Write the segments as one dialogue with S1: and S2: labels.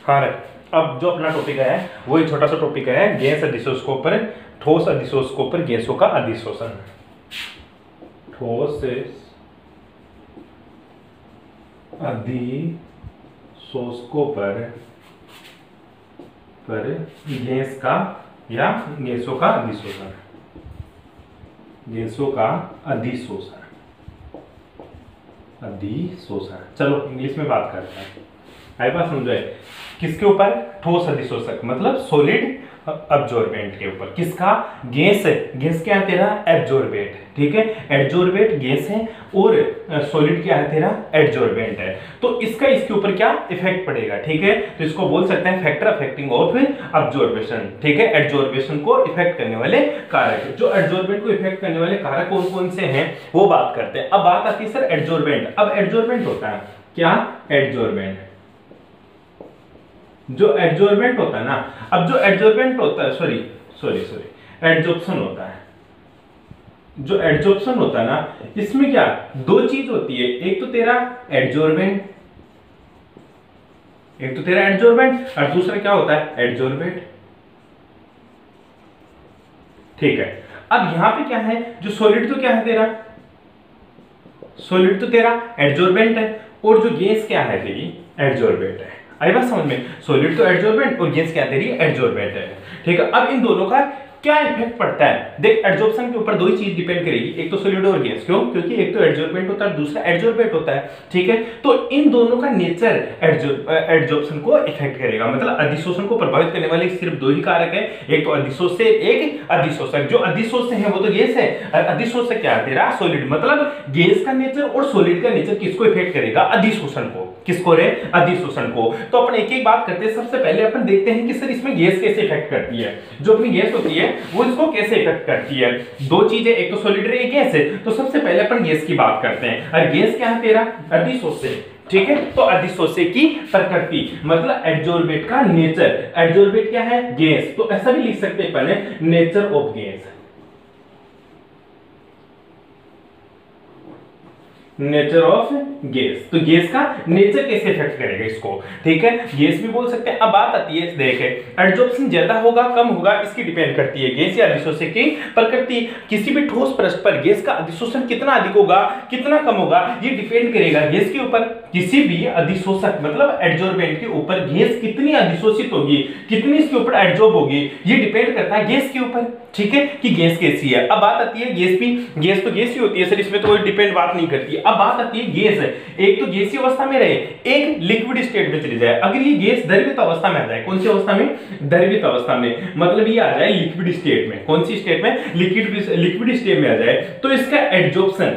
S1: हाँ रे, अब जो अपना टॉपिक है वही छोटा सा टॉपिक है, गैस अधिशोषकों पर ठोस अधिशोषकों पर गैसों का अधिशोषण। ठोस अधिशोषकों पर गैस का या गैसों का अधिशोषण, गैसों का अधिशोषण, अधिशोषण। चलो इंग्लिश में बात करते हैं, आई बात समझो है। किसके ऊपर? ठोस अधिशोषक मतलब सॉलिड अब्जॉर्बेंट के ऊपर। किसका? गैस है, गैस क्या है तेरा? एब्जॉर्बेंट, ठीक है, एड्जॉर्बेंट गैस है और सॉलिड क्या है तेरा? एड्जॉर्बेंट है। तो इसका इसके ऊपर क्या इफेक्ट पड़ेगा, ठीक है, तो इसको बोल सकते हैं फैक्टर अफेक्टिंग ऑफ अब्जॉर्बेशन, ठीक है, एड्जॉर्बेशन को इफेक्ट करने वाले कारक। जो एड्जॉर्बेंट को इफेक्ट करने वाले कारक कौन कौन से हैं वो बात करते हैं। अब बात आती है सर एड्जॉर्बेंट। अब एड्जॉर्बेंट होता है क्या? एड्जॉर्बेंट, जो एड्जॉर्बेंट होता है ना, अब जो एड्जॉर्बेंट होता है, एड्जॉर्प्शन होता है, जो एड्जॉर्प्शन होता है ना, इसमें क्या दो चीज होती है, एक तो तेरा एड्जॉर्बेंट, और दूसरा क्या होता है? एड्जॉर्बेट, ठीक है। अब यहां पे क्या है, जो सॉलिड तो क्या है तेरा? सॉलिड तो तेरा एड्जॉर्बेंट है और जो गैस क्या है तेरी? एड्जॉर्बेट है। आई बात समझ में? सॉलिड तो एड्जॉर्बेंट और गैस क्या तेरी? एड्जॉर्बेंट है, ठीक है। अब इन दोनों का क्या इफेक्ट पड़ता है? देख, एड्जॉर्प्शन के ऊपर दो ही चीज डिपेंड करेगी, एक तो सॉलिड और गैस। क्यों? क्योंकि एक तो एड्जॉर्बेंट होता है, दूसरा एड्जॉर्बेट होता है, ठीक है। तो इन दोनों का नेचर एड्जॉर्प्शन को इफेक्ट करेगा, मतलब अधिशोषण को प्रभावित करने वाले सिर्फ दो ही कारक है, एक तो अधिशोष्य, एक अधिशोषक। जो अधिशोष्य है वो तो गैस है, और अधिशोषक क्या है तेरा? सॉलिड। मतलब गैस का नेचर और सॉलिड का नेचर किसको इफेक्ट करेगा? अधिशोषण को। किसको रे? अधिशोषण को। तो अपन एक एक बात करते हैं। सबसे पहले अपन देखते हैं कि सर इसमें गैस कैसे इफेक्ट करती है। जो अपनी गैस होती है वो इसको कैसे इफेक्ट करती है? दो चीजें, एक तो सॉलिड है, एक गैस है। तो सबसे पहले अपन गैस की बात करते हैं, और गैस क्या है तेरा? अधिशोष्य, ठीक है। तो अधिशोष्य की प्रकृति मतलब एड्जॉर्बेट का नेचर। एड्जॉर्बेट क्या है? गैस। तो ऐसा भी लिख सकते हैं अपन, nature of gas, nature of gas. तो गैस का नेचर कैसे इफेक्ट करेगा इसको, ठीक है, गैस भी बोल सकते हैं। अब बात आती है, देखे एड्जॉर्प्शन ज्यादा होगा कम होगा इसकी डिपेंड करती है गैस या अधिशोष्य की प्रकृति। किसी भी ठोस पृष्ठ पर गैस का अधिशोषण कितना अधिक होगा कितना कम होगा ये डिपेंड करेगा गैस के ऊपर। किसी भी अधिशोषक मतलब एड्जॉर्बेंट के ऊपर गैस कितनी अधिशोषित होगी, कितनी इसके ऊपर एड्जॉर्ब होगी, ये डिपेंड करता है गैस के ऊपर, ठीक है, कि गैस कैसी है। अब बात आती है गैस भी, गैस तो गैस ही होती है सर, इसमें तो कोई डिपेंड बात नहीं करती। अब बात आती है गैस है, एक तो गैसीय अवस्था में रहे, एक लिक्विड स्टेट में चली जाए। अगर ये गैस द्रवित अवस्था में आ जाए, कौन सी अवस्था में? द्रवित अवस्था में, मतलब ये आ जाए लिक्विड स्टेट में। कौन सी स्टेट में? लिक्विड स्टेट में आ जाए, तो इसका एड्जॉर्प्शन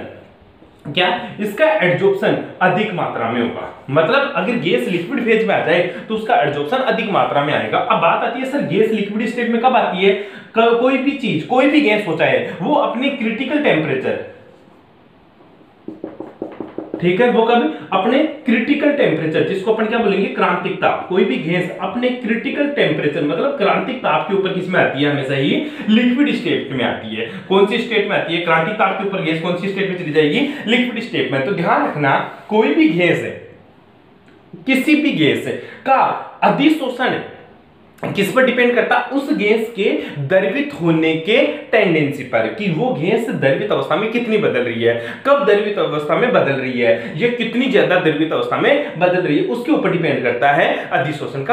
S1: क्या? इसका एड्जॉर्प्शन अधिक मात्रा में होगा। मतलब अगर गैस लिक्विड फेज में आ जाए तो उसका एड्जॉर्प्शन अधिक मात्रा में आएगा। अब बात आती है सर गैस लिक्विड स्टेट में कब आती है? कोई भी चीज, कोई भी गैस होता है वो अपने क्रिटिकल टेम्परेचर, ठीक है, वो कभी अपने क्रिटिकल टेम्परेचर, जिसको अपन क्या बोलेंगे? क्रांतिक ताप। कोई भी गैस अपने क्रिटिकल टेम्परेचर मतलब क्रांतिक ताप के ऊपर किसमें आती है? हमेशा ही लिक्विड स्टेट में आती है। कौन सी स्टेट में आती है? क्रांतिक ताप के ऊपर गैस कौन सी स्टेट में चली जाएगी? लिक्विड स्टेट में। तो ध्यान रखना, कोई भी गैस है, किसी भी गैस का अधिशोषण किस पर डिपेंड करता? उस गैस के द्रवित होने के टेंडेंसी पर, कि वो गैस द्रवित अवस्था में कितनी बदल रही है, कब द्रवित अवस्था में बदल रही है, ये कितनी ज्यादा द्रवित अवस्था में बदल रही है, उसके ऊपर डिपेंड करता है अधिशोषण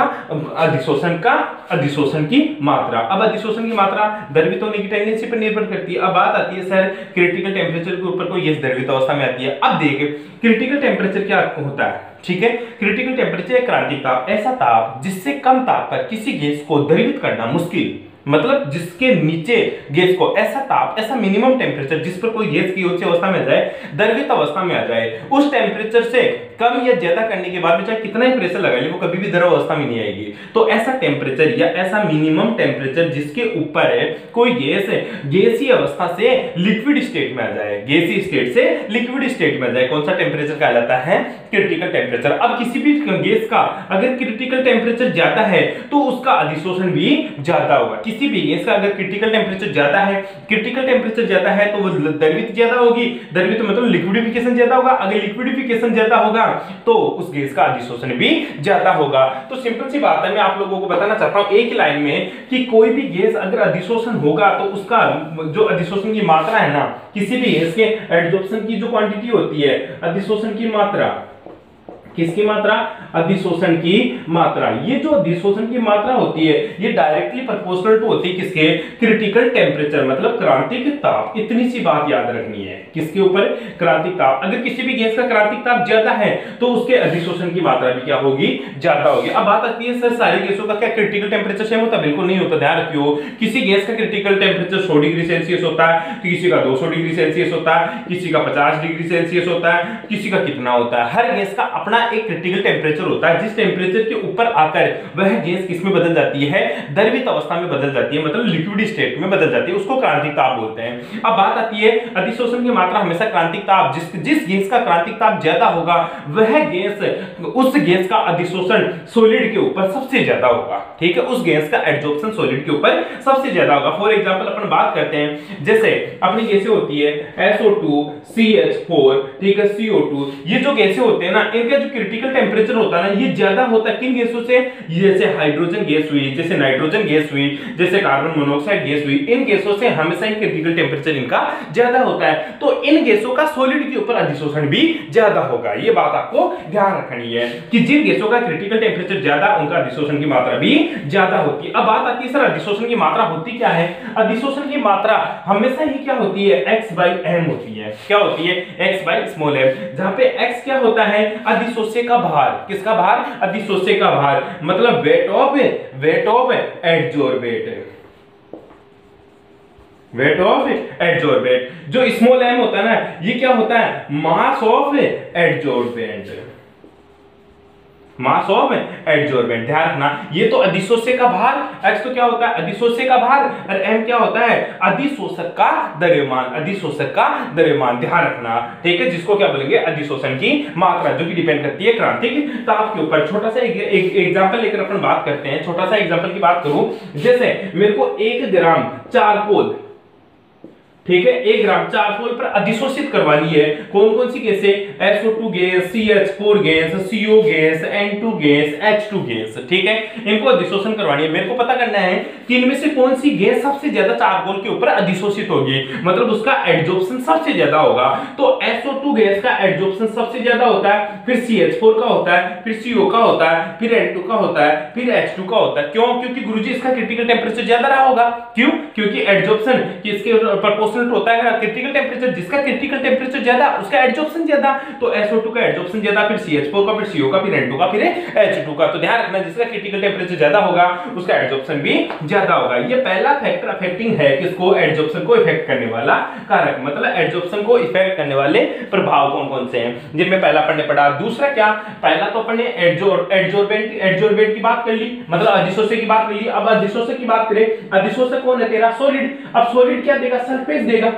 S1: की मात्रा। अब अधिशोषण की मात्रा द्रवित होने की टेंडेंसी पर निर्भर करती है। अब बात आती है सर क्रिटिकल टेम्परेचर के ऊपर, कोई गैस द्रवित अवस्था में आती है। अब देखिए क्रिटिकल टेम्परेचर क्या होता है, ठीक है, क्रिटिकल टेम्परेचर क्रांतिक ताप, ऐसा ताप जिससे कम ताप पर किसी गैस को द्रवित करना मुश्किल, मतलब जिसके नीचे गैस को, ऐसा ताप, ऐसा मिनिमम टेम्परेचर जिस पर कोई गैस की उच्च अवस्था में आ जाए, द्रवित अवस्था में आ जाए, उस टेम्परेचर से कम या ज्यादा करने के बाद में चाहे कितना ही प्रेशर लगा ले वो कभी भी द्रव अवस्था में नहीं आएगी। तो ऐसा टेम्परेचर या ऐसा मिनिमम टेम्परेचर जिसके ऊपर है कोई गैस है गैसीय अवस्था से लिक्विड स्टेट में आ जाए, गैसीय स्टेट से लिक्विड स्टेट में आ जाए, कौन सा टेम्परेचर कहलाता है? Critical temperature. अब किसी भी गैस का अगर क्रिटिकल टेम्परेचर ज्यादा है तो उसका अधिशोषण भी ज्यादा होगा। किसी भी गैस का अगर क्रिटिकल टेम्परेचर ज्यादा है, क्रिटिकल टेम्परेचर ज्यादा है तो वो द्रवित ज्यादा होगी, द्रवित मतलब लिक्विडिफिकेशन ज्यादा होगा। अगर लिक्विडिफिकेशन ज्यादा होगा तो उस गैस का अधिशोषण भी ज्यादा होगा। तो सिंपल सी बात है, मैं आप लोगों को बताना चाहता हूं एक ही लाइन में कि कोई भी गैस अगर अधिशोषण होगा तो उसका जो अधिशोषण की मात्रा है ना, किसी भी गैस के एडजॉर्प्शन की जो क्वांटिटी होती है, अधिशोषण की मात्रा, किसकी मात्रा, अधिशोषण की मात्रा, ये जो अधिशोषण की मात्रा होती है ये डायरेक्टली प्रोपोर्शनल टू होती है किसके, क्रिटिकल टेम्परेचर मतलब क्रांतिक ताप। इतनी सी बात याद रखनी है, किसके ऊपर, क्रांतिक ताप। अगर किसी भी गैस का क्रांतिक ताप ज्यादा है तो उसके अधिशोषण की मात्रा भी क्या होगी, ज्यादा होगी। अब बात आती है सर सारी गैसों का क्या क्रिटिकल टेम्परेचर सेम होता है? बिल्कुल नहीं होता, ध्यान रखियो। किसी गैस का क्रिटिकल टेम्परेचर 100 डिग्री सेल्सियस होता है, तो किसी का 200 डिग्री सेल्सियस होता है, किसी का 50 डिग्री सेल्सियस होता है, किसी का कितना होता है। हर गैस का अपना एक क्रिटिकल टेम्परेचर होता है, जिस टेम्परेचर के ऊपर आकर वह गैस किसमें बदल जाती है, द्रवित अवस्था में बदल जाती है, मतलब लिक्विड स्टेट में बदल जाती है, उसको क्रांतिक ताप बोलते हैं। अब बात आती है अधिशोषण की मात्रा हमेशा क्रांतिक ताप, जिस गैस का क्रांतिक ताप ज्यादा होगा वह गैस, उस गैस का अधिशोषण सॉलिड के ऊपर सबसे ज्यादा होगा, ठीक है, उस गैस का एडजॉर्प्शन सॉलिड के ऊपर सबसे ज्यादा होगा। फॉर एग्जांपल अपन बात करते हैं, जैसे अपनी गैसें होती है SO2, CH4, ठीक है, CO2, ये जो गैसें होते हैं ना, इनका जो क्रिटिकल टेम्परेचर होता है ना ये ज्यादा होता है किन गैसों से, जैसे हाइड्रोजन गैस हुई, जैसे नाइट्रोजन गैस हुई, जैसे कार्बन मोनोऑक्साइड गैस हुई, इन गैसों से हमेशा क्रिटिकल टेम्परेचर इनका ज्यादा होता है, तो इन गैसों का सॉलिड के ऊपर अधिशोषण भी ज्यादा होगा। ये बात आपको ध्यान रखनी है कि जिन गैसों का क्रिटिकल टेम्परेचर ज्यादा उनका अधिशोषण की मात्रा भी ज्यादा होती है। अब बात आती है सर अधिशोषण की मात्रा होती क्या है? अधिशोषण की मात्रा हमेशा ही क्या होती है, x/m होती है। क्या होती है, x/m, जहां पे x क्या होता है, अधिशोष्य का भार। किसका भार, अधिशोष्य का भार, मतलब weight of adsorbate, weight of adsorbate. जो स्मॉल m होता है ना ये क्या होता है, mass of adsorbent, mass of adsorbent. ध्यान रखना ये तो अधिशोष्य का भार, x तो क्या होता है, अधिशोष्य का भार, और m क्या होता है, अधिशोषक का द्रव्यमान, अधिशोषक का द्रव्यमान। ध्यान रखना, ठीक है, जिसको क्या बोलेंगे, अधिशोषण की मात्रा, जो कि डिपेंड करती है क्रांतिक ताप के ऊपर। छोटा सा एक एग्जांपल लेकर अपन बात करते हैं, छोटा सा एग्जांपल की बात करूं, जैसे मेरे को 1 ग्राम चारकोल, ठीक है, 1 ग्राम चारकोल पर अधिशोषित करवानी है। कौन कौन सी गैसें, SO2 gas, CH4 gas, CO gas, N2 gas, H2 gas, ठीक है, इनको अधिशोषण करवानी है। मेरे को पता करना है कि इनमें से कौन सी गैस सबसे ज्यादा चारकोल के ऊपर अधिशोषित होगी, मतलब उसका एडजॉर्प्शन सबसे ज्यादा होगा। तो SO2 गैस का एडजॉर्प्शन सबसे ज्यादा होता है, फिर CH4 का होता है, फिर CO का होता है, फिर N2 का होता है, फिर H2 का होता है। क्यों? क्योंकि गुरुजी इसका क्रिटिकल टेम्परेचर ज्यादा रहा होगा। क्यों? क्योंकि एडजॉर्प्शन किसके प्रोपोर्शनल होता है, क्रिटिकल टेम्परेचर, जिसका क्रिटिकल टेम्परेचर ज्यादा उसका एडजॉर्प्शन ज्यादा, तो SO2 का एडजॉर्प्शन ज्यादा, फिर CH4 का, फिर CO का, फिर N2 का, फिर H2 का। तो ध्यान रखना जिसका क्रिटिकल टेम्परेचर ज्यादा होगा उसका एडजॉर्प्शन भी ज्यादा होगा। ये पहला फैक्टर अफेक्टिंग है किसको, एडजॉर्प्शन को इफेक्ट करने वाला कारक, मतलब एडजॉर्प्शन को इफेक्ट करने वाले प्रभाव कौन कौन से हैं, जिनमें पहला अपन ने पढ़ा। दूसरा क्या, पहला तो अपन ने एडजॉर्बेंट की बात कर ली, मतलब अधिशोषक की बात कर ली। अब अधिशोषक की बात करें, अधिशोषक कौन है तेरा, सॉलिड। अब सॉलिड क्या देगा, सल्फेट देगा,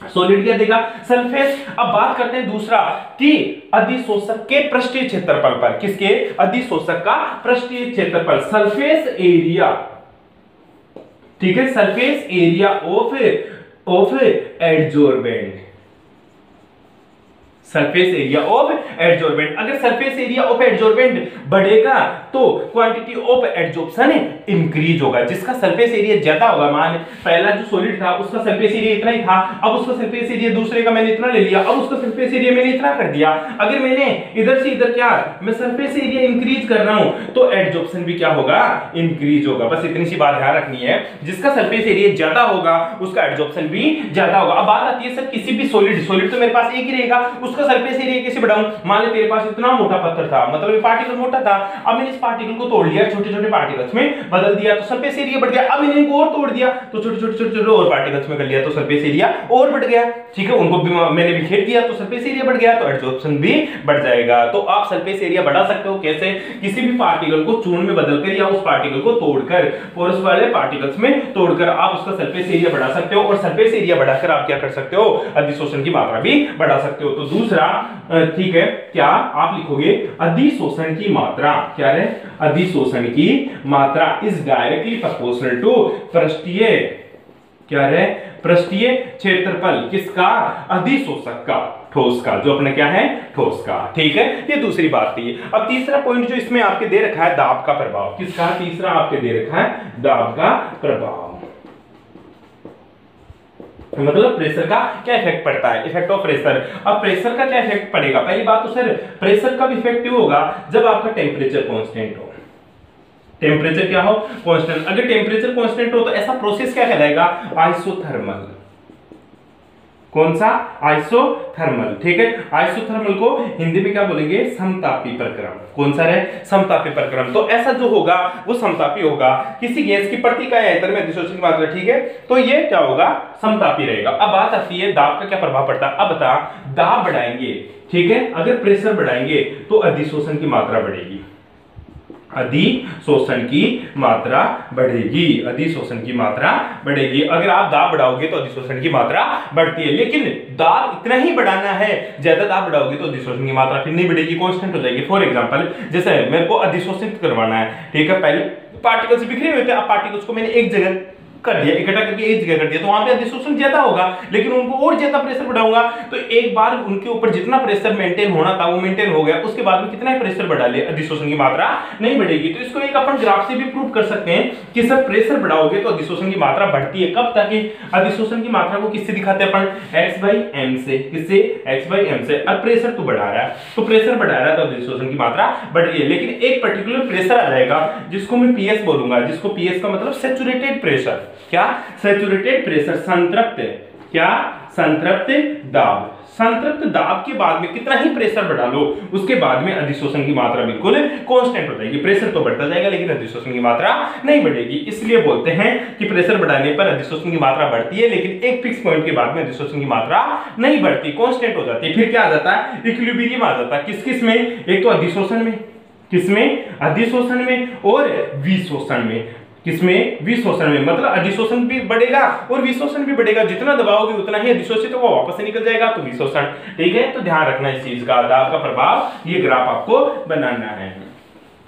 S1: सॉलिड क्या देगा, सल्फेट। अब बात करते हैं दूसरा कि अधिशोषक के पृष्ठीय क्षेत्रफल पर, किसके, अधिशोषक का पृष्ठीय क्षेत्रफल, सरफेस एरिया, ठीक है, surface area of adsorbent, surface area of adsorbent. अगर सरफेस एरिया ऑफ एडजॉर्बेंट बढ़ेगा तो क्वांटिटी ऑफ एडजॉर्प्शन इंक्रीज होगा। जिसका सरफेस एरिया ज्यादा होगा, मान पहला जो सॉलिड था उसका सरफेस एरिया इतना ही था, अब उसका सरफेस एरिया दूसरे का मैंने इतना ले लिया, अब उसका सरफेस एरिया मैंने इतना कर दिया। अगर मैंने इधर से इधर क्या, मैं सरफेस एरिया इंक्रीज कर रहा हूं तो एडजॉर्प्शन भी क्या होगा, इंक्रीज होगा। बस इतनी सी बात ध्यान रखनी है, जिसका सरफेस एरिया ज्यादा होगा उसका एडजॉर्प्शन भी ज्यादा होगा। अब बात आती है सर किसी भी सॉलिड तो मेरे पास एक ही रहेगा, उसका सरफेस एरिया कैसे बढ़ाऊं। मान ले तेरे पास इतना मोटा पत्थर था, मतलब ये पार्टिकल मोटा था, अब मैंने इस पार्टिकल को तोड़ लिया, छोटे छोटे पार्टिकल्स में बदल दिया तो सरफेस एरिया बढ़ गया। अब मैंने इनको और तोड़ दिया तो छोटे छोटे और पार्टिकल्स में कर लिया तो सरफेस एरिया और बढ़ गया, ठीक है, उनको मैंने बिखेर दिया तो सरफेस एरिया बढ़ गया, तो एडजॉर्प्शन भी बढ़ जाएगा। तो आप सरफेस एरिया बढ़ा सकते हो कैसे, किसी भी पार्टिकल को चूर्ण में बदलकर या उस पार्टिकल को तोड़कर, पोरस वाले पार्टिकल्स में तोड़कर आप उसका सरफेस एरिया बढ़ा सकते हो, और सरफेस एरिया बढ़ाकर आप क्या कर सकते हो, अधिशोषण की मात्रा भी बढ़ा सकते हो। तो दूसरा, ठीक है, क्या आप लिखोगे, अधिशोषण की मात्रा, क्या है, अधिशोषण की मात्रा इज डायरेक्टली प्रोपोर्शनल टू पृष्ठीय, क्या है, पृष्ठीय क्षेत्रफल, किसका, अधिशोषक का, ठोस का, जो अपना क्या है, ठोस का। ठीक है, ये दूसरी बात थी। अब तीसरा पॉइंट जो इसमें आपके दे रखा है, दाब का प्रभाव। किसका? तीसरा आपके दे रखा है दाब का प्रभाव, मतलब प्रेशर का क्या इफेक्ट पड़ता है, इफेक्ट ऑफ प्रेशर। अब प्रेशर का क्या इफेक्ट पड़ेगा? पहली बात तो सर प्रेशर कब इफेक्टिव होगा? जब आपका टेम्परेचर कांस्टेंट हो। टेम्परेचर क्या हो? कांस्टेंट। अगर टेम्परेचर कांस्टेंट हो तो ऐसा प्रोसेस क्या कहलाएगा? आइसोथर्मल। कौन सा? आइसोथर्मल। ठीक है, आइसोथर्मल को हिंदी में क्या बोलेंगे? समतापी प्रक्रम। कौन सा है? समतापी प्रक्रम। तो ऐसा जो होगा वो समतापी होगा। किसी गैस की प्रति इकाई आयतन में अधिशोषण की मात्रा, ठीक है, तो ये क्या होगा? समतापी रहेगा। अब बात आती है दाब का क्या प्रभाव पड़ता है। अब बता, दाब बढ़ाएंगे, ठीक है, अगर प्रेशर बढ़ाएंगे तो अधिशोषण की मात्रा बढ़ेगी, अधिशोषण की मात्रा बढ़ेगी, अधिशोषण की मात्रा बढ़ेगी। अगर आप दाब बढ़ाओगे तो अधिशोषण की मात्रा बढ़ती है, लेकिन दाब इतना ही बढ़ाना है, ज्यादा दाब बढ़ाओगे तो अधिशोषण की मात्रा फिर नहीं बढ़ेगी, कांस्टेंट हो जाएगी। फॉर एग्जांपल, जैसे मेरे को अधिशोषित करवाना है, ठीक है, पहले पार्टिकल्स बिखरे हुए थे, अब पार्टिकल्स को मैंने एक जगह कर दिया, इकट्ठा करके एक जगह कर दिया, तो वहां पे अधिशोषण ज्यादा होगा, लेकिन उनको और ज्यादा प्रेशर बढ़ाऊंगा तो एक बार उनके ऊपर जितना प्रेशर मेंटेन होना था वो मेंटेन हो गया, उसके बाद में कितना प्रेशर बढ़ा ले, अधिशोषण की मात्रा नहीं बढ़ेगी। तो इसको एक अपन ग्राफ से भी प्रूव कर सकते हैं कि सर प्रेशर बढ़ाओगे तो अधिशोषण की मात्रा बढ़ती है। कब तक? अधिशोषण की मात्रा को किससे दिखाते हैं अपन? x/m से। किससे? x/m से। अब प्रेशर तो बढ़ा रहा है, तो प्रेशर बढ़ा रहा है तो अधिशोषण की मात्रा बढ़ रही है, लेकिन एक पर्टिकुलर प्रेशर आ जाएगा जिसको मैं PS बोलूंगा, जिसको PS का मतलब सैचुरेटेड प्रेशर। क्या? सैचुरेटेड प्रेशर, संतृप्त। क्या? संतृप्त दाब। संतृप्त दाब के बाद में कितना ही प्रेशर बढ़ा लो, उसके बाद में अधिशोषण की मात्रा बिल्कुल कांस्टेंट हो जाएगी। प्रेशर तो बढ़ता जाएगा लेकिन अधिशोषण की मात्रा नहीं बढ़ेगी। इसलिए बोलते हैं कि प्रेशर बढ़ाने पर अधिशोषण की मात्रा बढ़ती है, लेकिन एक फिक्स पॉइंट के बाद में अधिशोषण की मात्रा नहीं बढ़ती, कांस्टेंट हो जाती है। फिर क्या आ जाता है? इक्विलिब्रियम आ जाता है। किस किस में? एक तो अधिशोषण में, किसमें? अधिशोषण में, और विशोषण में। किसमें? विशोषण में। मतलब अधिशोषण भी बढ़ेगा और विशोषण भी बढ़ेगा, जितना दबाओगे उतना ही अधिशोषित होगा, वापस से निकल जाएगा, तो विशोषण। ठीक है, तो ध्यान रखना इस चीज का, दाब का प्रभाव, ये ग्राफ आपको बनाना है।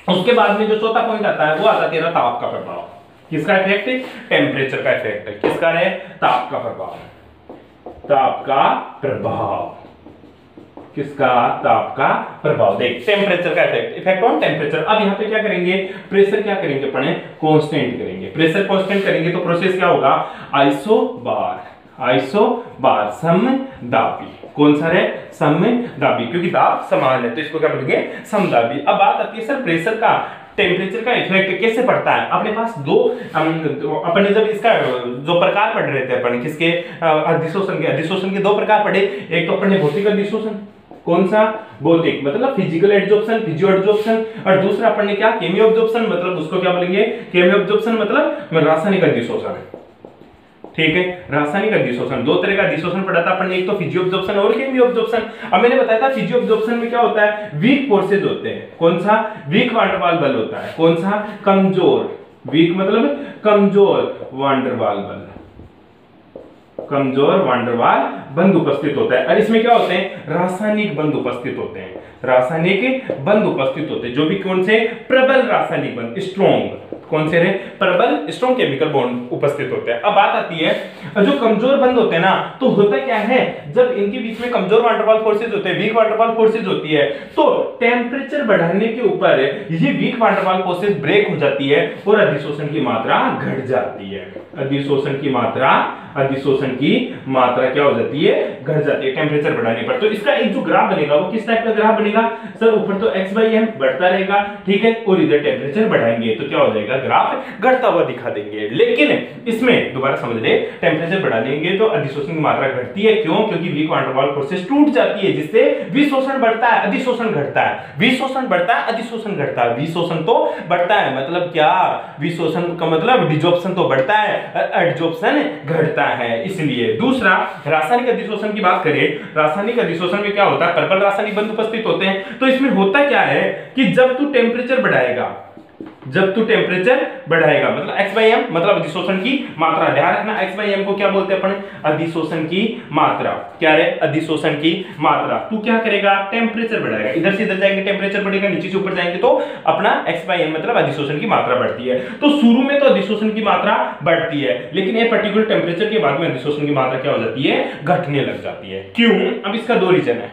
S1: उसके बाद में जो चौथा पॉइंट आता है वो आता है तेरा ताप का प्रभाव। किसका इफेक्ट? टेम्परेचर का इफेक्ट है। किसका है? ताप का प्रभाव। ताप का प्रभाव। किसका? ताप का प्रभाव। देख, टेम्परेचर का इफेक्ट, इफेक्ट ऑन टेम्परेचर। अब यहाँ पे क्या करेंगे? प्रेशर क्या करेंगे अपन? कांस्टेंट करेंगे। प्रेशर कांस्टेंट करेंगे तो प्रोसेस क्या होगा? आइसोबार। आइसोबार, समदाबी। कौन सा है? समदाबी, क्योंकि दाब समान है तो इसको क्या बोलेंगे? समदाबी। अब बात आती है सर प्रेशर का टेम्परेचर का इफेक्ट कैसे पड़ता है। अपने पास दो अपने जब इसका जो प्रकार पढ़ रहे थे अपन, किसके? अधिशोषण के। अधिशोषण के दो प्रकार पढ़े, एक तो अपने भौतिक अधिशोषण। कौन सा? भौतिक, मतलब फिजिकल एब्जॉर्प्शन, फिजियो एब्जॉर्प्शन, और दूसरा अपन ने क्या? केमियो एब्जॉर्प्शन, मतलब उसको क्या बोलेंगे? केमियो एब्जॉर्प्शन मतलब रासायनिक अधिशोषण। ठीक है, रासायनिक अधिशोषण। दो तरह का अधिशोषण पढ़ा था अपन ने, एक तो फिजियो एब्जॉर्प्शन और केमियो एब्जॉर्प्शन। अब मैंने बताया था फिजियो एब्जॉर्प्शन में क्या होता है? वीक फोर्सेज होते हैं। कौन सा? वीक वान डेर वाल बल होता है। कौन सा? कमजोर। वीक मतलब कमजोर वान डेर वाल बल, कमजोर वान डेर वाल बंध उपस्थित होता है। और इसमें क्या होते हैं? रासायनिक बंध उपस्थित होते हैं। रासायनिक बंध उपस्थित होते हैं, जो भी कौन से? प्रबल रासायनिक बंध, स्ट्रॉन्ग। कौन से? प्रबल, स्ट्रॉन्ग केमिकल बॉन्ड उपस्थित होते हैं। अब बात आती है जो कमजोर बंध होते हैं ना, तो होता क्या है? जब इनके बीच में कमजोर वान डेर वाल फोर्सेज होते हैं, वीक वान डेर वाल फोर्सेज होती है, तो टेम्परेचर बढ़ाने के ऊपर ये वीक वान डेर वाल फोर्सेज ब्रेक हो जाती है और अधिशोषण की मात्रा घट जाती है। अधिशोषण की मात्रा, अधिशोषण की मात्रा क्या हो जाती है? घट जाती है टेम्परेचर बढ़ाने पर। तो इसका एक जो ग्राफ बनेगा वो किस टाइप का ग्राफ बनेगा? सर ऊपर तो x/m बढ़ता रहेगा, ठीक है, और इधर टेम्परेचर बढ़ाएंगे तो क्या हो जाएगा? ग्राफ घटता हुआ दिखा देंगे। लेकिन इसमें दोबारा समझ ले, टेम्परेचर बढ़ाएंगे तो अधिशोषण की मात्रा घटती है। क्यों? क्योंकि वीक वान डेर वाल फोर्सेस टूट जाती है, जिससे विशोषण बढ़ता है, अधिशोषण घटता है। विशोषण बढ़ता है, अधिशोषण घटता है। विशोषण तो बढ़ता है, मतलब क्या? विशोषण का मतलब डिजॉर्प्शन तो बढ़ता है, एडजॉर्प्शन घटता है। इसलिए दूसरा, रासायनिक अधिशोषण की बात करें, रासायनिक अधिशोषण में क्या होता है? प्रबल रासायनिक बंध उपस्थित होते हैं। तो इसमें होता क्या है कि जब तू टेम्परेचर बढ़ाएगा, जब तू टेम्परेचर बढ़ाएगा, मतलब x/m मतलब अधिशोषण की मात्रा। ध्यान रखना x/m को क्या बोलते हैं अपन, अधिशोषण की मात्रा। क्या रे, अधिशोषण की मात्रा। तू क्या करेगा, टेम्परेचर बढ़ाएगा, इधर से इधर जाएंगे टेम्परेचर बढ़ेगा, नीचे से ऊपर जाएंगे तो अपना x/m मतलब अधिशोषण की मात्रा बढ़ती है। तो शुरू में तो अधिशोषण की मात्रा बढ़ती है, लेकिन एक पर्टिकुलर टेम्परेचर के बाद में अधिशोषण की मात्रा क्या हो जाती है, घटने लग जाती है। क्यों? अब इसका दो रीजन है,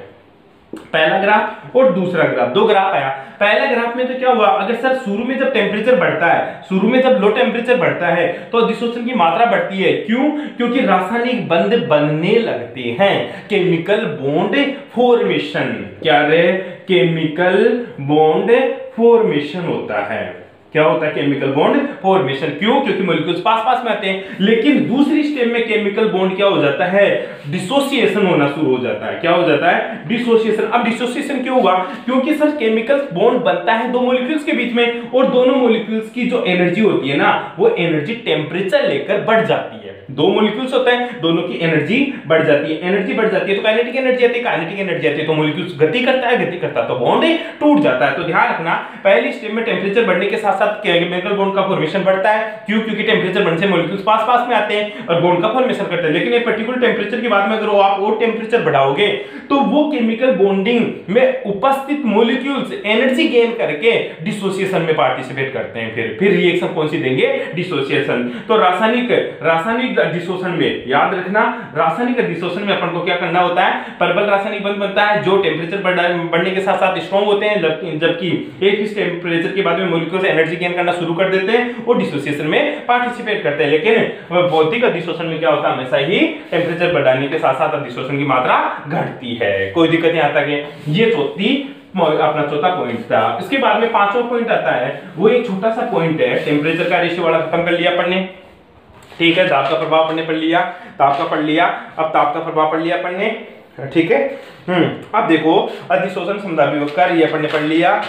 S1: पहला ग्राफ और दूसरा ग्राफ। दो ग्राफ आया। पहला ग्राफ में तो क्या हुआ, अगर सर शुरू में जब टेम्परेचर बढ़ता है, शुरू में जब लो टेम्परेचर बढ़ता है तो अधिशोषण की मात्रा बढ़ती है। क्यों? क्योंकि रासायनिक बंध बनने लगते हैं, केमिकल बॉन्ड फॉर्मेशन। क्या रे, केमिकल बॉन्ड फॉर्मेशन होता है। क्या होता है, केमिकल बॉन्ड फॉर्मेशन। क्यों? क्योंकि मॉलिक्यूल्स पास पास में आते हैं। लेकिन दूसरी स्टेप में केमिकल बॉन्ड क्या हो जाता है, डिसोसिएशन होना शुरू हो जाता है। क्या हो जाता है, डिसोसिएशन। अब डिसोसिएशन क्यों हुआ, क्योंकि सर केमिकल बॉन्ड बनता है दो मॉलिक्यूल्स के बीच में, और दोनों मॉलिक्यूल्स की जो एनर्जी होती है ना, वो एनर्जी टेम्परेचर लेकर बढ़ जाती है। दो मॉलिक्यूल्स होते हैं, दोनों की एनर्जी बढ़ जाती है। एनर्जी बढ़ जाती है तो काइनेटिक एनर्जी आती है, काइनेटिक एनर्जी आती है तो मॉलिक्यूल्स गति करता है, गति करता है तो बॉन्ड टूट जाता है। तो ध्यान रखना, पहली स्टेप में टेम्परेचर बढ़ने के साथ साथ केमिकल बॉन्ड का फॉर्मेशन बढ़ता है। क्यों? क्योंकि टेम्परेचर बढ़ने से मॉलिक्यूल्स पास पास में आते हैं और बॉन्ड का फॉर्मेशन करते हैं। लेकिन एक पर्टिकुलर टेम्परेचर के बाद में अगर आप और टेम्परेचर बढ़ाओगे तो वो केमिकल बॉन्डिंग में उपस्थित मॉलिक्यूल्स एनर्जी गेन करके डिसोसिएशन में पार्टिसिपेट करते हैं। फिर रिएक्शन कौन सी देंगे, डिसोसिएशन। तो रासायनिक अधिशोषण में याद रखना, रासायनिक अधिशोषण में अपन को क्या करना होता है, प्रबल रासायनिक बंध बनता है जो टेम्परेचर बढ़ने के साथ साथ स्ट्रॉन्ग होते हैं, जबकि एक ही टेम्परेचर के बाद में मॉलिक्यूल्स एनर्जी गेन करना शुरू कर देते हैं और डिसोसिएशन में पार्टिसिपेट करते हैं। लेकिन भौतिक अधिशोषण में क्या होता है, हमेशा ही टेम्परेचर बढ़ाने के साथ साथ अधिशोषण की मात्रा घटती है। कोई दिक्कत नहीं आता कि ये अपना चौथा पॉइंट था। इसके बाद में पांचवा पॉइंट आता है, वो एक छोटा सा पॉइंट है, टेम्परेचर का रेशियो वाला खत्म कर लिया अपन ने। ठीक है, दाब का प्रभाव पढ़ने पढ़ लिया, ताप का पढ़ लिया, अब ताप का प्रभाव पढ़ लिया अपन ने। ठीक है, अब देखो अधिशोषण समदाबी वक्र, ये अपन ने पढ़ लिया।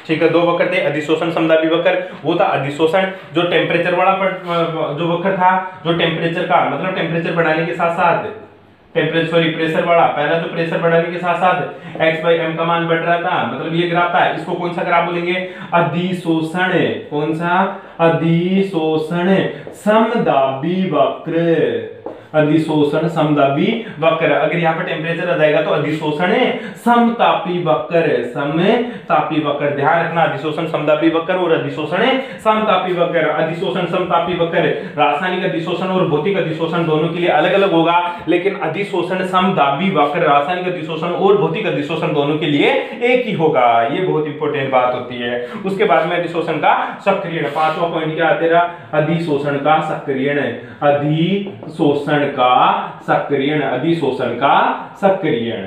S1: ठीक है, दो वक्र थे, अधिशोषण समदाबी वक्र, वो था अधिशोषण जो टेम्परेचर वाला जो वक्र था, जो टेम्परेचर का मतलब टेम्परेचर बढ़ाने के साथ साथ प्रेशर वाला, पहला तो प्रेशर बढ़ाने के साथ साथ x/m का मान बढ़ रहा था, मतलब ये ग्राफ था। इसको कौन सा ग्राफ बोलेंगे, अधिशोषण। कौन सा, अधिशोषण समदाबी वक्र, अधिशोषण समदाबी वक्र। अगर यहाँ पर टेम्परेचर आ जाएगा तो अधिशोषण समतापी वक्र, समतापी वक्र। ध्यान रखना, अधिशोषण समतापी वक्र और अधिशोषण समतापी वक्र। अधिशोषण समतापी वक्र रासायनिक अधिशोषण और भौतिक अधिशोषण दोनों के लिए अलग अलग होगा, लेकिन अधिशोषण समदाबी वक्र रासायनिक अधिशोषण और भौतिक अधिशोषण दोनों के लिए एक ही होगा। ये बहुत इंपॉर्टेंट बात होती है। उसके बाद में अधिशोषण का सक्रियण, पांचवा पॉइंट क्या तेरा, अधिशोषण का सक्रियण। अधिशोषण का सक्रियण, अधिशोषण का सक्रियण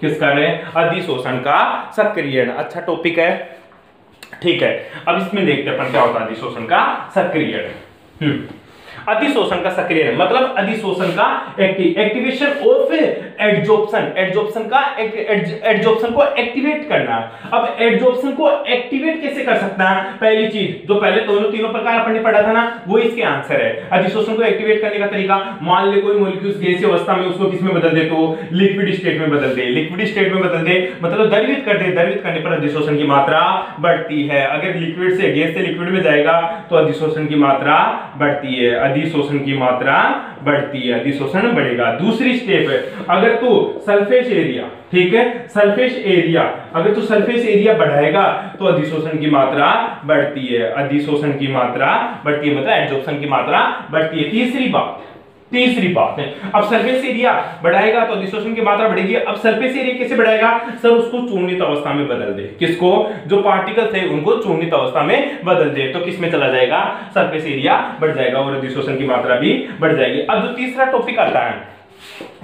S1: किसका है, अधिशोषण का सक्रियण। अच्छा टॉपिक है, ठीक है। अब इसमें देखते हैं अपन क्या होता है अधिशोषण का सक्रियण। अधिशोषण का सक्रियण मतलब अधिशोषण का एक्टिवेशन ऑफ एडजॉर्प्शन, एडजॉर्प्शन को एक्टिवेट करना। अब एडजॉर्प्शन को एक्टिवेट कैसे कर सकता है, पहली चीज जो पहले तीनों प्रकार अपन ने पढ़ा था ना, वो इसके आंसर है। अधिशोषण को एक्टिवेट करने का तरीका, मान ले कोई मॉलिक्यूल्स गैसीय अवस्था में, उसको किसमें बदल दे, तो लिक्विड स्टेट में बदल दे। लिक्विड स्टेट में बदल दे मतलब द्रवित कर दे, द्रवित करने पर अधिशोषण की मात्रा बढ़ती है। अगर लिक्विड से गैस से लिक्विड में जाएगा तो अधिशोषण की मात्रा बढ़ती है, अधिशोषण की मात्रा बढ़ती है, अधिशोषण बढ़ेगा। दूसरी स्टेप है, अगर तू सरफेस एरिया, ठीक है, सरफेस एरिया, अगर तू सरफेस एरिया बढ़ाएगा तो अधिशोषण की मात्रा बढ़ती है, अधिशोषण की मात्रा बढ़ती है मतलब एडजॉर्प्शन की मात्रा बढ़ती है। तीसरी बात है, अब सरफेस एरिया बढ़ाएगा तो अधिशोषण की मात्रा बढ़ेगी। अब सरफेस एरिया कैसे बढ़ाएगा, सर उसको चूर्णित अवस्था में बदल दे। किसको, जो पार्टिकल थे उनको चूर्णित अवस्था में बदल दे तो किसमें चला जाएगा, सरफेस एरिया बढ़ जाएगा और अधिशोषण की मात्रा भी बढ़ जाएगी। अब जो तीसरा टॉपिक आता है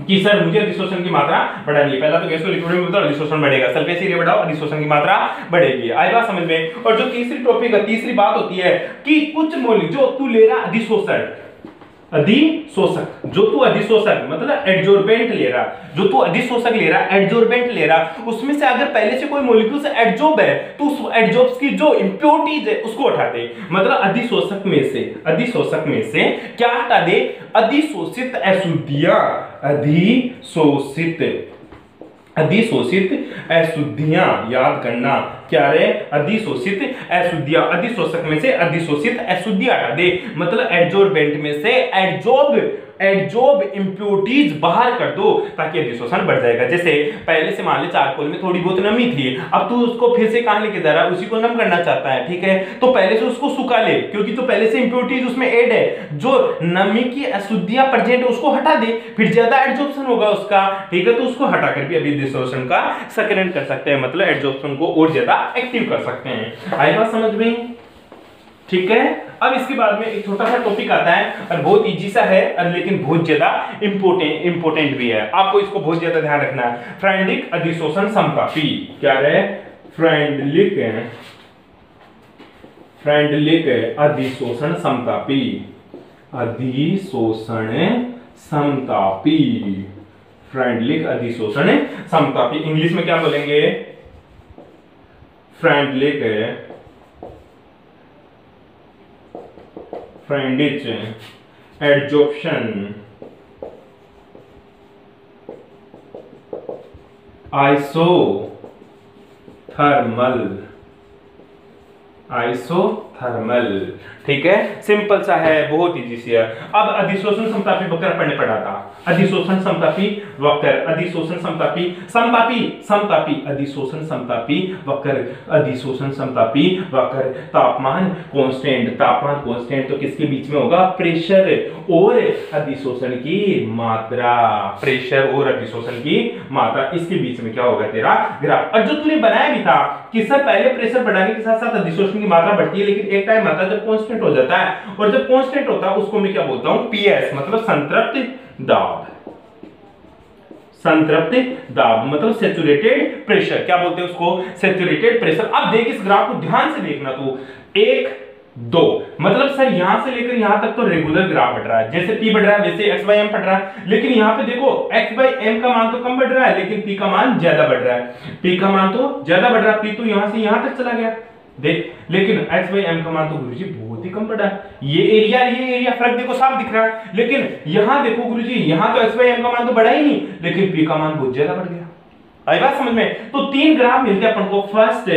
S1: कि सर मुझे अधिशोषण की मात्रा बढ़ानी है, पहला तो गैस को लिक्विड में बदलो, अधिशोषण बढ़ेगा, सरफेस एरिया बढ़ाओ, अधिशोषण की मात्रा बढ़ेगी। आई बात समझ में। और जो तीसरी टॉपिक है, तीसरी बात होती है कि कुछ मॉलिक्यूल जो तू ले रहा अधिशोषक, जो तू अधिशोषक मतलब एडजॉर्बेंट ले रहा, जो तू अधिशोषक ले रहा, एडजॉर्बेंट ले रहा, उसमें से अगर पहले से कोई मॉलिक्यूल से एडजॉर्ब है तो उस एडजॉर्ब्स की जो इंप्योरिटीज है उसको हटा दे। मतलब अधिशोषक में से क्या हटा दे, अधिशोषित अशुद्धियां, अधिशोषित अधिशोषित अशुद्धियां, याद करना क्या रे, अधिशोषित अशुद्धियां, अधिशोषक में से अधिशोषित अशुद्धियां हटा दे, मतलब एडजॉर्बेंट में से एडजॉर्ब इंप्योरिटीज बाहर कर दो ताकि अधिशोषण बढ़ जाएगा। जैसे पहले से मान ले चारकोल में थोड़ी बहुत नमी थी, अब तू उसको फिर से कहां लेके जा रहा है, उसी को नम करना चाहता है, ठीक है, तो पहले से उसको सुखा ले, क्योंकि जो पहले से इंप्योरिटीज उसमें ऐड है, जो नमी की अशुद्धियां प्रेजेंट है उसको हटा दे, फिर ज्यादा एडजॉर्प्शन होगा उसका, ठीक है, तो उसको हटा कर भी अभी अधिशोषण का सक्रियण कर सकते हैं, मतलब एडजॉर्प्शन को और ज्यादा एक्टिव कर सकते हैं। आई बात समझ में? ठीक है। अब इसके बाद में एक छोटा सा टॉपिक आता है और बहुत इजी सा है और लेकिन बहुत ज्यादा इंपोर्टेंट भी है, आपको इसको बहुत ज्यादा ध्यान रखना है। फ्रेंडलिक अधिशोषण समता, पी क्या है, फ्रेंडलिक अधिशोषण समता, पी अधिशोषण समता, पी फ्रेंडलिक अधिशोषण समता, पी इंग्लिश में क्या बोलेंगे, फ्रेंडलिक एडजॉर्प्शन आइसोथर्मल, ठीक है, सिंपल सा है, बहुत इजी सी है। अब अधिशोषण समतापी वक्र पढ़ने पड़ा था, अधिशोषण समतापी वक्र, अधिशोषण समतापी समतापी समतापी अधिशोषण समतापी वक्र, अधिशोषण समतापी वक्र, तापमान कांस्टेंट तो किसके बीच में होगा, प्रेशर और अधिशोषण की मात्रा, प्रेशर और अधिशोषण की मात्रा, इसके बीच में क्या होगा तेरा ग्राफ। और जो तूने बनाया भी था कि सर पहले प्रेशर बढ़ाने के साथ साथ अधिशोषण की मात्रा बढ़ती है, लेकिन एक टाइम आता है जब कांस्टेंट हो जाता है, और जब कांस्टेंट होता है उसको मैं क्या बोलता हूं, पीएस, मतलब संतृप्त दाब, संतृप्त दाब मतलब सैचुरेटेड प्रेशर, क्या बोलते हैं उसको, सैचुरेटेड प्रेशर। अब देख इस ग्राफ को ध्यान से देखना, तो 1 2 मतलब सर यहां से लेकर यहां तक तो रेगुलर ग्राफ बढ़ रहा है, जैसे p बढ़ रहा है वैसे x by m बढ़ रहा है, लेकिन यहां पे देखो x by m का मान तो कम बढ़ रहा है लेकिन p का मान ज्यादा बढ़ रहा है, p का मान तो ज्यादा बढ़ रहा है, p तो यहां से यहां तक चला गया देख, लेकिन x by m का मान तो गुरुजी बहुत ही कम बढ़ा है, ये एरिया फर्क देखो साफ दिख रहा है, लेकिन यहां देखो गुरुजी यहां तो x by m का मान तो बढ़ा ही नहीं, लेकिन p का मान बहुत ज्यादा बढ़ गया। आई बात समझ में? तो 3 ग्राफ मिलते हैं अपन को, फर्स्ट,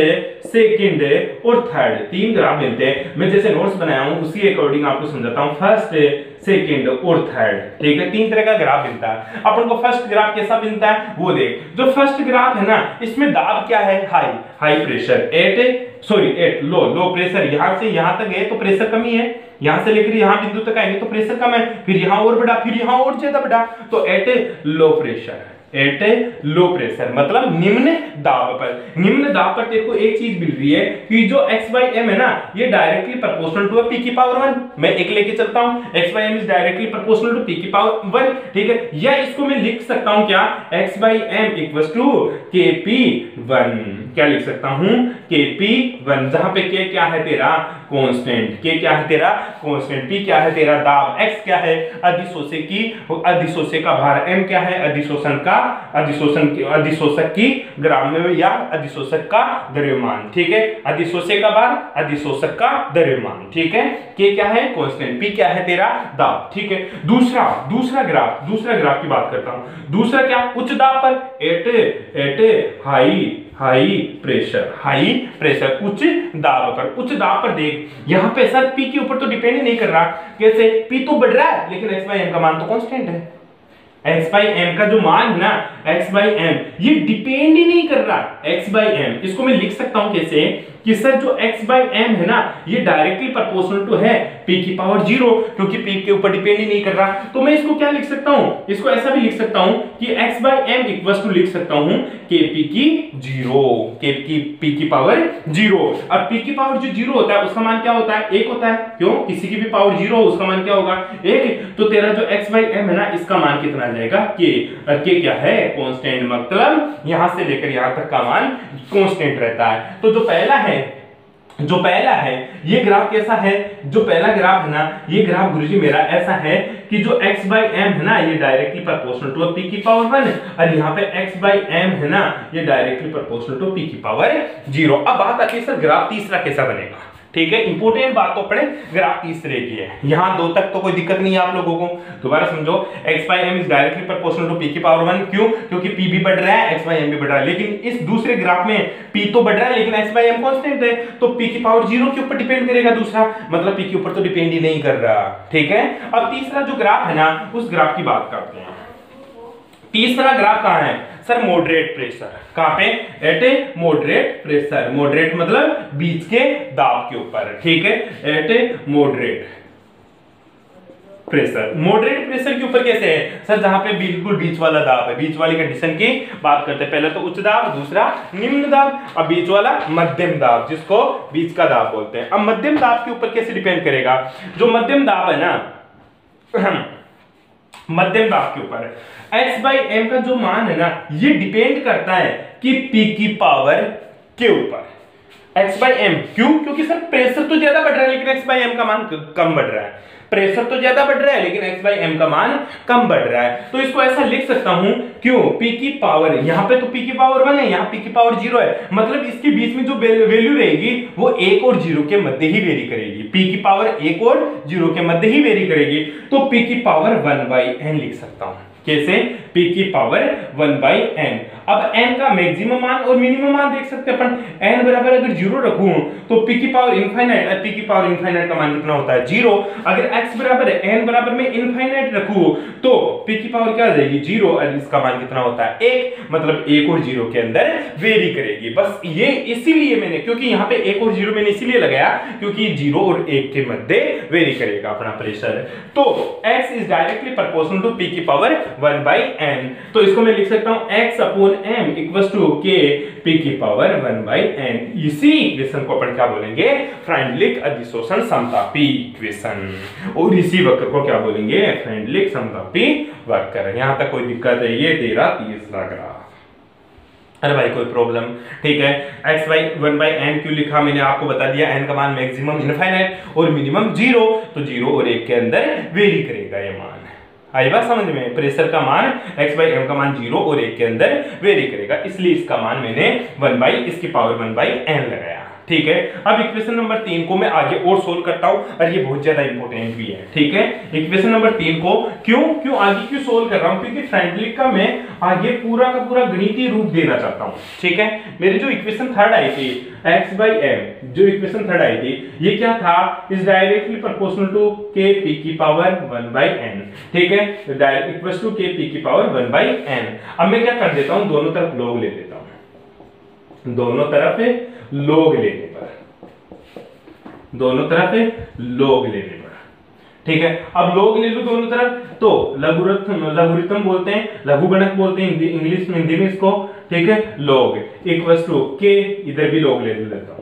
S1: सेकंड और थर्ड, 3 ग्राफ मिलते हैं। मैं जैसे नोट्स बनाया हूं उसी अकॉर्डिंग आपको समझाता हूं, फर्स्ट, सेकंड और थर्ड, ठीक है, 3 तरह का ग्राफ मिलता है अपन को। फर्स्ट ग्राफ कैसा मिलता है वो देख, जो फर्स्ट ग्राफ है ना इसमें दाब क्या है, high pressure, at low pressure, यहां से यहां तक है तो प्रेशर कमी है, यहां से लेकर यहां बिंदु तक आएंगे तो प्रेशर कम है, फिर यहां और बढ़ा, फिर यहां और ज्यादा बढ़ा, तो at low pressure, at low pressure मतलब निम्न दाब पर। निम्न दाब पर तेरे को एक चीज मिल रही है कि जो x by m है ना ये डायरेक्टली प्रोपोर्शनल टू p की पावर 1, मैं एक लेके चलता हूं, x by m is directly proportional to p की पावर 1, ठीक है, या इसको मैं लिख सकता हूं क्या, x by m equals to kp1, क्या लिख सकता हूं, kp1, जहां पे k क्या है तेरा कांस्टेंट, k क्या है तेरा कांस्टेंट, p क्या है तेरा दाब, x क्या है अधिशोषक का भार, m क्या है अधिशोषक की ग्राम में या अधिशोषक का द्रव्यमान, ठीक है, अधिशोषक का भार, अधिशोषक का द्रव्यमान, ठीक है, k क्या है कांस्टेंट, p क्या है तेरा दाब, ठीक है। दूसरा ग्राफ की बात करता हूं, दूसरा क्या, उच्च दाब पर एट हाई प्रेशर उच्च दाब पर देख, यहां पे सर p के ऊपर तो डिपेंड नहीं कर रहा, कैसे, p तो बढ़ रहा है लेकिन x by m का मान तो कांस्टेंट है, x by m का जो मान है ना, x by m ये डिपेंड ही नहीं कर रहा, x by m इसको मैं लिख सकता हूं कैसे कि सर जो x by m है ना ये डायरेक्टली प्रोपोर्शनल टू है p की पावर 0, क्योंकि p के ऊपर डिपेंड ही नहीं कर रहा, तो मैं इसको क्या लिख सकता हूं, इसको ऐसा भी लिख सकता हूं कि x by m equals to लिख सकता हूं kp की 0, p की पावर 0, अब p की पावर जो 0 होता है उसका मान क्या होता है, 1 होता है, क्यों, किसी की भी पावर 0 हो उसका मान क्या होगा 1, तो तेरा जो x by m है ना इसका मान कितना जाएगा, k क्या है कांस्टेंट, मतलब यहां से लेकर यहां तक का मान कांस्टेंट रहता है। तो जो पहला है ये ग्राफ कैसा है, जो पहला ग्राफ है ना ये ग्राफ गुरुजी मेरा ऐसा है कि जो x by m है ना ये डायरेक्टली प्रोपोर्शनल टू p की पावर 1 और यहाँ पे x by m है ना ये डायरेक्टली प्रोपोर्शनल टू p की पावर 0। अब बात आती है सर ग्राफ तीसरा कैसा बनेगा, ठीक है, इंपोर्टेंट बात तो अपने ग्राफ तीसरे की है। यहां 2 तक तो कोई दिक्कत नहीं है आप लोगों को। दोबारा समझो, x by m is directly proportional to p की पावर 1। क्यों? क्योंकि p भी बढ़ रहा है, x बाई एम भी बढ़ रहा है। लेकिन इस दूसरे ग्राफ में p तो बढ़ रहा है लेकिन x बाई एम कांस्टेंट है, तो p की पावर 0 के ऊपर डिपेंड करेगा दूसरा, मतलब p के ऊपर तो डिपेंड ही नहीं कर रहा। ठीक है, अब तीसरा जो ग्राफ है ना, उस ग्राफ की बात करते हैं। तीसरा ग्राफ कहां है सर? Moderate pressure. कहां पे? एट ए मॉडरेट प्रेशर। मॉडरेट मतलब बीच के दाब के ऊपर। ठीक है, एट ए मॉडरेट प्रेशर। मॉडरेट प्रेशर के ऊपर कैसे है सर? जहां पे बिल्कुल बीच वाला दाब है। बीच वाली कंडीशन की बात करते हैं। पहले तो उच्च दाब, दूसरा निम्न दाब, अब बीच वाला मध्यम दाब, जिसको बीच का दाब बोलते हैं। अब मध्यम दाब के ऊपर कैसे डिपेंड करेगा? जो मध्यम दाब है ना, मध्यम दाब के ऊपर x बाई एम का जो मान है ना, ये डिपेंड करता है कि p की पावर के ऊपर। x बाई एम क्यों? क्योंकि सर प्रेशर तो ज्यादा बढ़ रहा है लेकिन x बाई एम का मान कम बढ़ रहा है। प्रेशर तो ज्यादा बढ़ रहा है लेकिन x बाई एम का मान कम बढ़ रहा है। तो इसको ऐसा लिख सकता हूं, क्यों? p की पावर, यहां पे तो p की पावर 1 है, यहां p की पावर 0 है, मतलब इसके बीच में जो वैल्यू रहेगी वो 1 और 0 के मध्य ही वेरी करेगी। p की पावर 1 और 0 के मध्य ही वेरी करेगी, तो p की पावर 1 बाई n लिख सकता हूं। कैसे? p की पावर 1 बाई n। अब n का मैक्सिमम मान और मिनिमम मान देख सकते हैं अपन। n बराबर अगर 0 रखूं तो p की पावर इनफाइनाइट, p की पावर इनफाइनाइट का मान कितना होता है? 0। अगर x बराबर है n बराबर में इनफाइनाइट रखूं तो p की पावर क्या आ जाएगी? 0, और इसका मान कितना होता है? 1, मतलब 1 और 0 के अंदर वेरी करेगी। बस ये इसीलिए मैंने, क्योंकि यहाँ पे 1 और 0 मैंने इसीलिए लगाया क्योंकि 0 और 1 के मध्य वेरी करेगा अपना प्रेशर। तो x is directly proportional to p की पावर 1 बाई n। तो इसको मैं लिख सकता हूं x upon m equals to k p की पावर 1 बाई n। इसी इक्वेशन को अपन क्या बोलेंगे? फ्राइडलिक अधिशोषण समतापी इक्वेशन। और इसी वक्र को क्या बोलेंगे? फ्राइडलिक समतापी वक्र। यहां तक कोई दिक्कत है? ये तेरा तीसरा ग्राफ। अरे भाई कोई प्रॉब्लम? ठीक है, x बाई 1 बाई n क्यों लिखा मैंने आपको बता दिया। n का मान मैक्सिमम इनफाइनाइट और मिनिमम 0, तो 0 और 1 के अंदर वेरी करेगा ये मान। आई बात समझ में? प्रेशर का मान x बाई एम का मान 0 और 1 के अंदर वेरी करेगा, इसलिए इसका मान मैंने 1 बाई इसकी पावर 1 बाई n लगाया। ठीक है, अब इक्वेशन नंबर 3 को मैं आगे और सोल्व करता हूं, और ये बहुत ज्यादा इंपॉर्टेंट भी है। ठीक है, इक्वेशन नंबर 3 को क्यों आगे क्यों सोल्व कर रहा हूं? क्योंकि फ्राइडलिक का मैं आगे पूरा का पूरा गणितीय रूप देना चाहता हूं। ठीक है, मेरी जो इक्वेशन थर्ड आई थी x बाई एम, जो इक्वेशन थर्ड आई थी, ये क्या था? Is directly proportional to k p की पावर 1 बाई n। ठीक है, direct equals to k p की पावर 1 बाई n। अब मैं क्या कर देता हूं? दोनों तरफ log ले लेता हूं। दोनों तरफ log लेने पर, दोनों तरफ log लेने पर। ठीक है, अब log ले लो दोनों तरफ, तो लघुरिथम बोलते हैं, लघुगणक बोलते हैं इंग्लिश में, हिंदी में इसको। ठीक है, log इक्वल्स टू k, इधर भी log ले लेता हूं।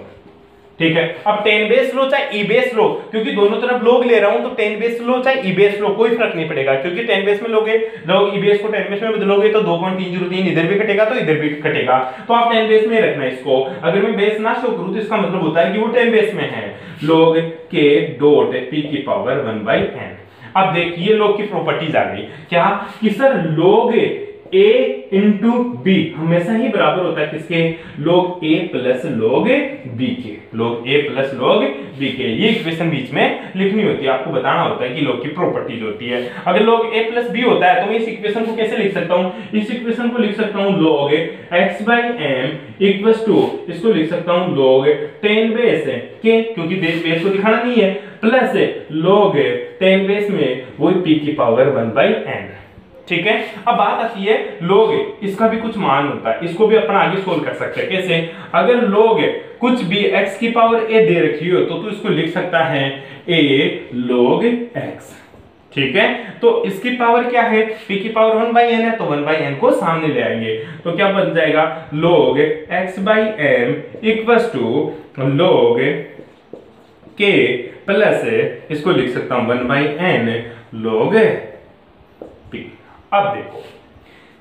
S1: ठीक है, अब 10 बेस लो चाहे ई बेस लो, क्योंकि दोनों तरफ log ले रहा हूं, तो 10 बेस लो चाहे ई बेस लो, कोई फर्क नहीं पड़ेगा, क्योंकि 10 बेस में लोगे, log ई बेस को 10 बेस में बदलोगे तो 2.303 इधर भी कटेगा तो इधर भी कटेगा, तो आप 10 बेस में रखना इसको। अगर मैं बेस ना शो करूं तो इसका मतलब होता है कि वो 10 बेस में है। log k डॉट p की पावर 1 बाई n। अब देखिए log की प्रॉपर्टीज आ गई क्या? कि sir log a into B हमेशा ही बराबर होता है किसके? log a plus log b के। log a plus log b के, ये इक्वेशन बीच में लिखनी होती है, आपको बताना होता है कि log की प्रॉपर्टीज होती है। अगर log a प्लस b होता है तो मैं इस इक्वेशन को कैसे लिख सकता हूँ? इस इक्वेशन को लिख सकता हूँ log x by m equals to, इसको लिख सकता हूँ log 10 बेस के, क्योंकि बेस को दिखाना नहीं है, प्लस log 10 बेस में वो p की पावर 1 बाई n। ठीक है, अब बात आती है log, इसका भी कुछ मान होता है, इसको भी अपन आगे सोल्व कर सकते हैं। कैसे? अगर log कुछ भी x की पावर a दे रखी हो तो इसको लिख सकता है a log x। ठीक है, तो इसकी पावर क्या है? p की पावर 1 बाई n है, तो 1 बाई n को सामने ले आएंगे, तो क्या बन जाएगा? log x by m equals to log k plus, इसको लिख सकता हूं 1 बाई n log p। अब देखो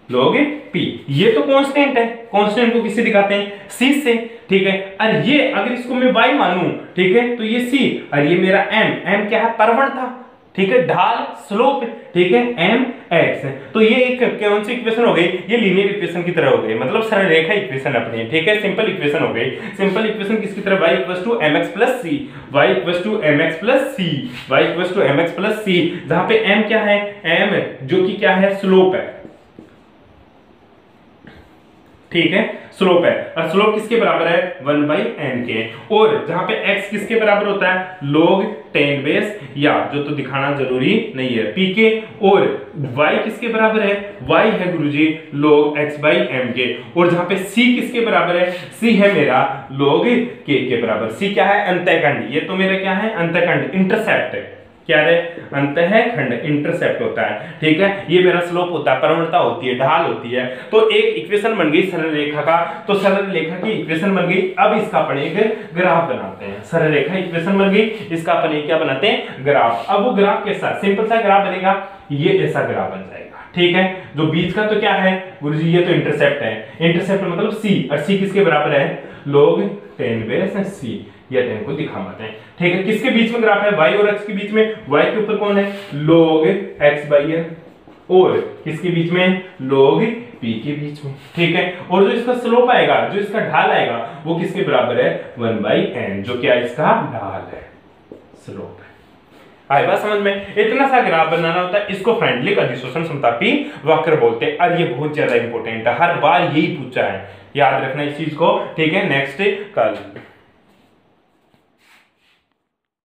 S1: log p, ये तो कांस्टेंट है, कांस्टेंट को किससे दिखाते हैं? c से। ठीक है, और ये अगर इसको मैं y मानूं, ठीक है, तो ये c, और ये मेरा m क्या है? परवण था, ठीक है, ढाल स्लोप, ठीक है, एम एक्स। तो ये एक कौन सी इक्वेशन हो गई, ये लीनियर इक्वेशन की तरह हो गई, मतलब सरल रेखा इक्वेशन अपनी, ठीक है, सिंपल इक्वेशन हो गई। सिंपल इक्वेशन किसकी तरह, y equals to mx plus C, y equals to mx plus C, y equals to mx plus C, जहां पे m क्या है, m जो कि क्या है, स्लोप है, ठीक है, स्लोप है, और स्लोप किसके बराबर है, 1/n के, और जहां पे x किसके बराबर होता है, log 10 बेस, या जो तो दिखाना जरूरी नहीं है, pk, और y किसके बराबर है, y है गुरुजी log x/m के, और जहां पे c किसके बराबर है, c है मेरा log k के बराबर। c क्या है, अंतःखंड, ये तो मेरा क्या है, अंतःखंड, इंटरसेप्ट है, क्या है, अंतःखंड, इंटरसेप्ट होता है, ठीक है, ये मेरा स्लोप होता है, प्रवणता होती है, ढाल होती है। तो एक इक्वेशन बन गई सरल रेखा का, तो सरल रेखा की इक्वेशन बन गई। अब इसका अपन एक ग्राफ बनाते हैं, सरल रेखा इक्वेशन बन गई, इसका अपन एक क्या बनाते हैं, ग्राफ। अब वो ग्राफ कैसा, सिंपल सा ग्राफ बनेगा, ये ऐसा ग्राफ बन जाएगा, ठीक है। जो बीच का तो क्या है गुरुजी, ये तो इंटरसेप्ट है, इंटरसेप्ट मतलब c, और c किसके बराबर है, log 10 बेस c, या 10 को दिखा माते हैं, ठीक है। किसके बीच में ग्राफ है, y और x के बीच में, y के ऊपर कौन है, log x/m, और किसके बीच में, log p के बीच में, ठीक है। और जो इसका स्लोप आएगा, जो इसका ढाल आएगा, वो किसके बराबर है, 1/n, जो क्या इसका ढाल है, स्लोप है। आए बात समझ में, इतना सा ग्राफ बनाना होता है, इसको फ्रेंडली अधिशोषण समतापी वक्र बोलते हैं, और ये बहुत ज्यादा इंपॉर्टेंट है, हर बार यही पूछा है, याद रखना इस चीज को, ठीक है। नेक्स्ट कल